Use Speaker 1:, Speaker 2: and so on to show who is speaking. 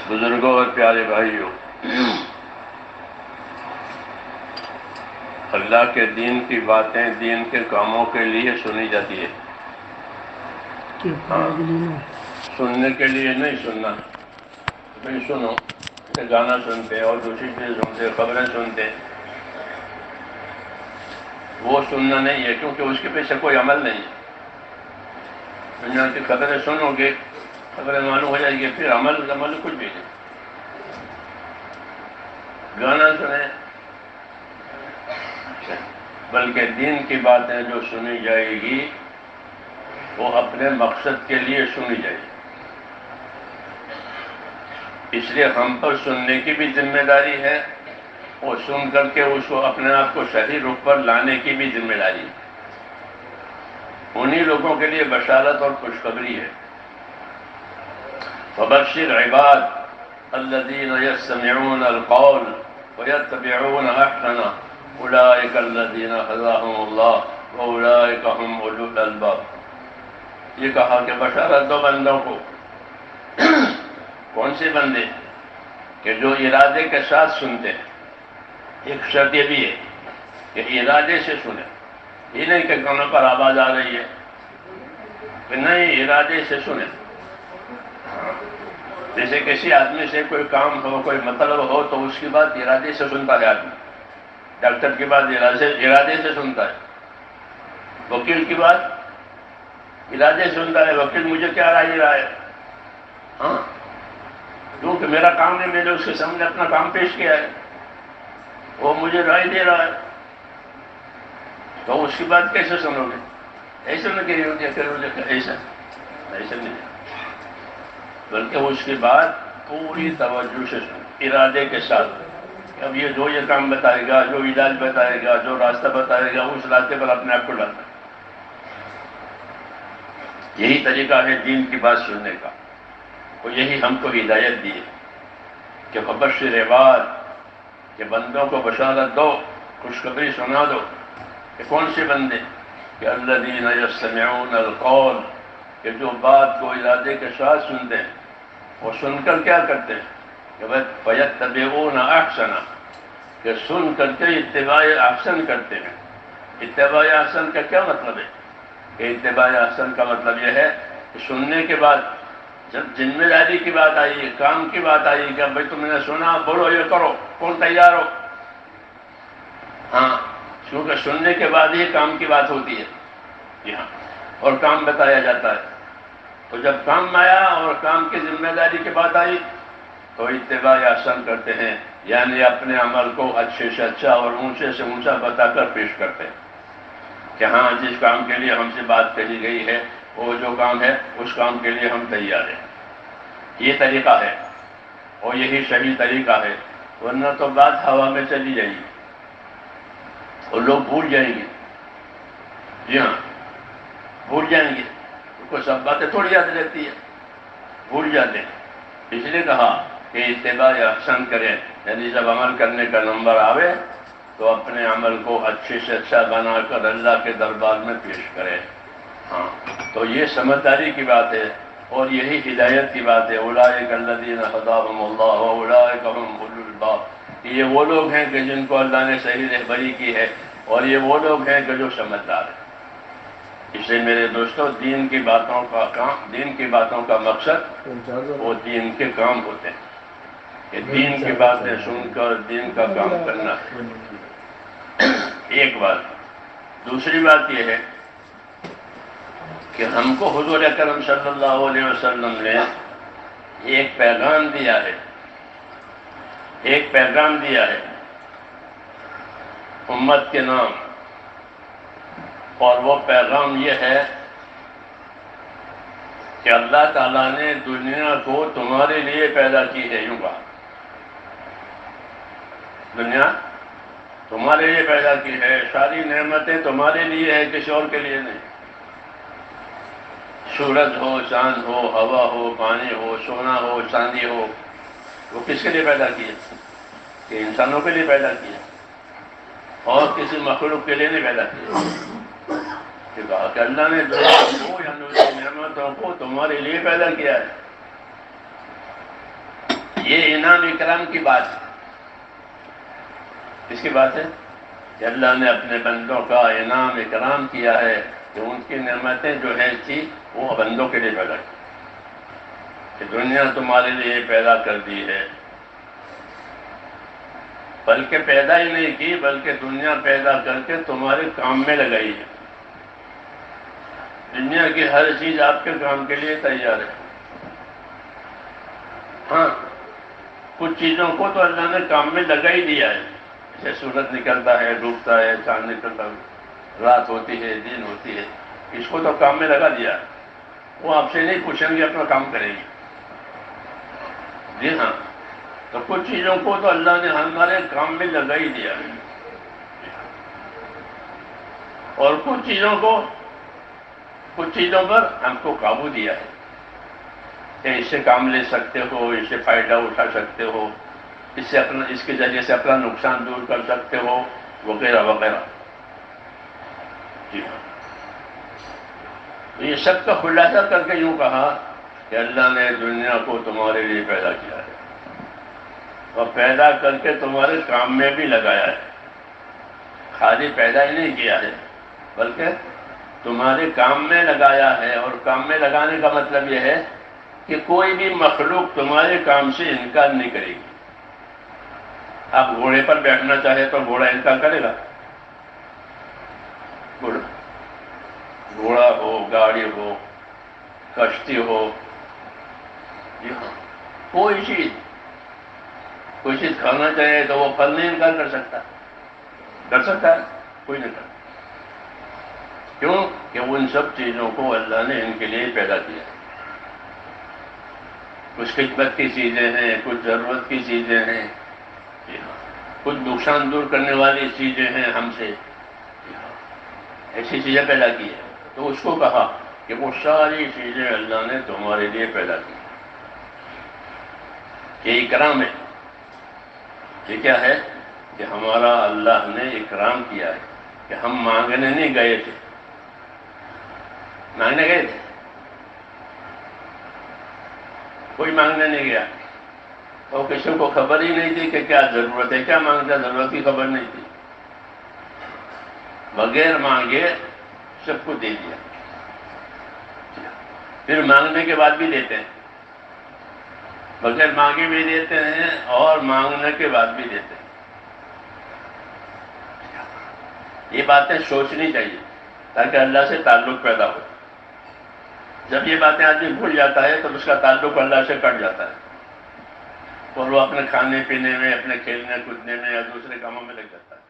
Speaker 1: بزرگوں اور پیارے بھائیوں، اللہ کے دین کی باتیں دین کے کاموں کے لیے سنی جاتی ہے، سننے کے لیے نہیں سننا۔ تم سنو، گانا سنتے اور دوسری چیز سنتے، خبریں سنتے، وہ سننا نہیں ہے، کیونکہ اس کے پیچھے کوئی عمل نہیں ہے۔ دنیا کی خبریں سنو گے، خبریں معلوم ہو جائے گی، پھر عمل کچھ بھی نہیں۔ گانا سنیں، بلکہ دین کی باتیں جو سنی جائے گی وہ اپنے مقصد کے لیے سنی جائے گی۔ اس لیے ہم پر سننے کی بھی ذمہ داری ہے اور سن کر کے اس کو اپنے آپ کو صحیح رخ پر لانے کی بھی ذمہ داری ہے۔ انہی لوگوں کے لیے بشارت اور خوشخبری ہے۔ فبشر عباد الذین یستمعون القول ویتبعون احسنہ اولئک الذین ہداہم اللہ واولئک هم اولو الالباب۔ یہ کہا کہ بشارت دو بندوں کو۔ کون سے بندے؟ کہ جو ارادے کے ساتھ سنتے ہیں۔ ایک شرط یہ بھی ہے کہ ارادے سے سنیں، یہ نہیں کہ کانوں پر آواز آ رہی ہے، کہ نہیں، ارادے سے سنیں۔ جیسے کسی آدمی سے کوئی کام ہو، کوئی مطلب ہو تو اس کی بات ارادے سے سنتا ہے آدمی۔ ڈاکٹر کی بات ارادے سے سنتا ہے، وکیل کی بات ارادے سے سنتا ہے، وکیل مجھے کیا رائے ہے، ہاں، کیونکہ میرا کام ہے، میں نے اس کے سامنے اپنا کام پیش کیا ہے، وہ مجھے رائے دے رہا ہے، تو اس کی بات کیسے سنو گے؟ ایسے نہ کہ ایسا نہیں، بلکہ اس کی بات پوری توجہ سے سنو، ارادے کے ساتھ۔ اب یہ کام بتائے گا، جو علاج بتائے گا، جو راستہ بتائے گا، اس راستے پر اپنے آپ کو لانا۔ یہی طریقہ ہے دین کی بات سننے کا، اور یہی ہم کو ہدایت دی ہے کہ فبشر عباد، کہ بندوں کو بشارت دو، خوشخبری سنا دو۔ کہ کون سے بندے؟ کہ الذین یستمعون القول، کہ جو بات کو ارادے کے ساتھ سنتے ہیں، وہ سن کر کیا کرتے ہیں؟ کہ فیتبعون احسنہ، کہ سن کر کے اتباع احسن کرتے ہیں۔ اتباع احسن کا کیا مطلب ہے؟ کہ اتباع احسن کا مطلب یہ ہے کہ سننے کے بعد جب ذمہ داری کی بات آئی، کام کی بات آئی کہ بھائی تم نے سنا، بولو یہ کرو، کون تیار ہو؟ ہاں، کیونکہ سننے کے بعد ہی کام کی بات ہوتی ہے یہاں، اور کام بتایا جاتا ہے۔ تو جب کام آیا اور کام کی ذمہ داری کی بات آئی تو اتباع احسن کرتے ہیں، یعنی اپنے عمل کو اچھے سے اچھا اور اونچے سے اونچا بتا کر پیش کرتے ہیں کہ ہاں، جس کام کے لیے ہم سے بات کہی گئی ہے، وہ جو کام ہے اس کام کے لیے ہم تیار ہیں۔ یہ طریقہ ہے اور یہی صحیح طریقہ ہے، ورنہ تو بات ہوا میں چلی جائے گی اور لوگ بھول جائیں گے۔ جی ہاں، بھول جائیں گے، ان کو سب باتیں تھوڑی یاد رہتی ہے، بھول جاتے ہیں۔ اس لیے کہا کہ اتباع احسن کریں، یعنی جب عمل کرنے کا نمبر آوے تو اپنے عمل کو اچھے سے اچھا بنا کر اللہ کے دربار میں پیش کریں۔ ہاں، تو یہ سمجھداری کی بات ہے اور یہی ہدایت کی بات ہے۔ اولئک الذین ہداہم اللہ واولئک هم اولو الالباب، یہ وہ لوگ ہیں کہ جن کو اللہ نے صحیح رہبری کی ہے، اور یہ وہ لوگ ہیں کہ جو سمجھدار ہیں۔ اس لیے میرے دوستو، دین کی باتوں کا مقصد وہ دین کے کام ہوتے ہیں، کہ دین کی باتیں سن کر دین کا کام کرنا ہے۔ ایک بات۔ دوسری بات یہ ہے کہ ہم کو حضور اکرم صلی اللہ علیہ وسلم نے ایک پیغام دیا ہے، امت کے نام، اور وہ پیغام یہ ہے کہ اللہ تعالیٰ نے دنیا کو تمہارے لیے پیدا کی ہے۔ یوں کہا، دنیا تمہارے لیے پیدا کی ہے، ساری نعمتیں تمہارے لیے ہے، کسی اور کے لیے نہیں۔ سورج ہو، چاند ہو، ہوا ہو، پانی ہو، سونا ہو، چاندی ہو، وہ کس کے لیے پیدا کی ہے؟ کہ انسانوں کے لیے پیدا کی ہے، اور کسی مخلوق کے لیے نہیں پیدا کی۔ کہ کہا کہ اللہ نے دنیا کو، یعنی اس کی نعمتوں کو تمہارے لیے پیدا کیا ہے۔ انعام اکرام کی بات ہے. کس کی بات ہے؟ کہ اللہ نے اپنے بندوں کا انعام اکرام کیا ہے کہ ان کی نعمتیں جو ہیں تھی وہ بندوں کے لیے پیدا کی، کہ دنیا تمہارے لیے پیدا کر دی ہے. بلکہ پیدا ہی نہیں کی، بلکہ دنیا پیدا کر کے تمہارے کام میں لگائی ہے. دنیا کی ہر چیز آپ کے کام کے لیے تیار ہے. ہاں، کچھ چیزوں کو تو اللہ نے کام میں لگا ہی دیا ہے. جیسے سورج نکلتا ہے، ڈوبتا ہے، چاند نکلتا ہے، رات ہوتی ہے، دن ہوتی ہے، اس کو تو کام میں لگا دیا ہے. وہ آپ سے نہیں پوچھیں گے، اپنا کام کریں گے. جی ہاں، تو کچھ چیزوں کو تو اللہ نے ہمارے کام میں لگا ہی دیا ہے، اور کچھ چیزوں پر ہم کو قابو دیا ہے کہ اس سے کام لے سکتے ہو، اس سے فائدہ اٹھا سکتے ہو، اس کے ذریعے سے اپنا نقصان دور کر سکتے ہو، وغیرہ وغیرہ. جی ہاں، یہ سب کا خلاصہ کر کے یوں کہا کہ اللہ نے دنیا کو تمہارے لیے پیدا کیا ہے اور پیدا کر کے تمہارے کام میں بھی لگایا ہے. خالی پیدا ہی نہیں کیا ہے بلکہ تمہارے کام میں لگایا ہے. اور کام میں لگانے کا مطلب یہ ہے کہ کوئی بھی مخلوق تمہارے کام سے انکار نہیں کرے گی. آپ گھوڑے پر بیٹھنا چاہے تو گھوڑا انکار کرے گا؟ گھوڑا ہو، گاڑی ہو، کشتی ہو، جی ہاں، کوئی چیز کھانا چاہے تو وہ پھل نہیں انکار کر سکتا. کر سکتا ہے؟ کوئی نہیں کرتا. کیوں کہ ان سب چیزوں کو اللہ نے ان کے لیے پیدا کیا. کچھ خدمت کی چیزیں ہیں، کچھ ضرورت کی چیزیں ہیں، کچھ نقصان دور کرنے والی چیزیں ہیں ہم سے، ایسی چیزیں پیدا کی ہیں. تو اس کو کہا کہ وہ ساری چیزیں اللہ نے تمہارے لیے پیدا کی. یہ اکرام ہے. یہ کیا ہے؟ کہ ہمارا اللہ نے اکرام کیا ہے کہ ہم مانگنے نہیں گئے تھے. مانگنے گئے تھے؟ کوئی مانگنے نہیں گیا. اور کسی کو خبر ہی نہیں تھی کہ کیا ضرورت ہے، کیا مانگتا، ضرورت کی خبر نہیں تھی. بغیر مانگے سب کو دے دیا. پھر مانگنے کے بعد بھی دیتے ہیں، بغیر مانگے بھی دیتے ہیں اور مانگنے کے بعد بھی دیتے ہیں. یہ باتیں سوچنی چاہیے تاکہ اللہ سے تعلق پیدا ہو. جب یہ باتیں آدمی بھول جاتا ہے تو اس کا تعلق اللہ سے کٹ جاتا ہے اور وہ اپنے کھانے پینے میں، اپنے کھیلنے کودنے میں یا دوسرے کاموں میں لگ جاتا ہے.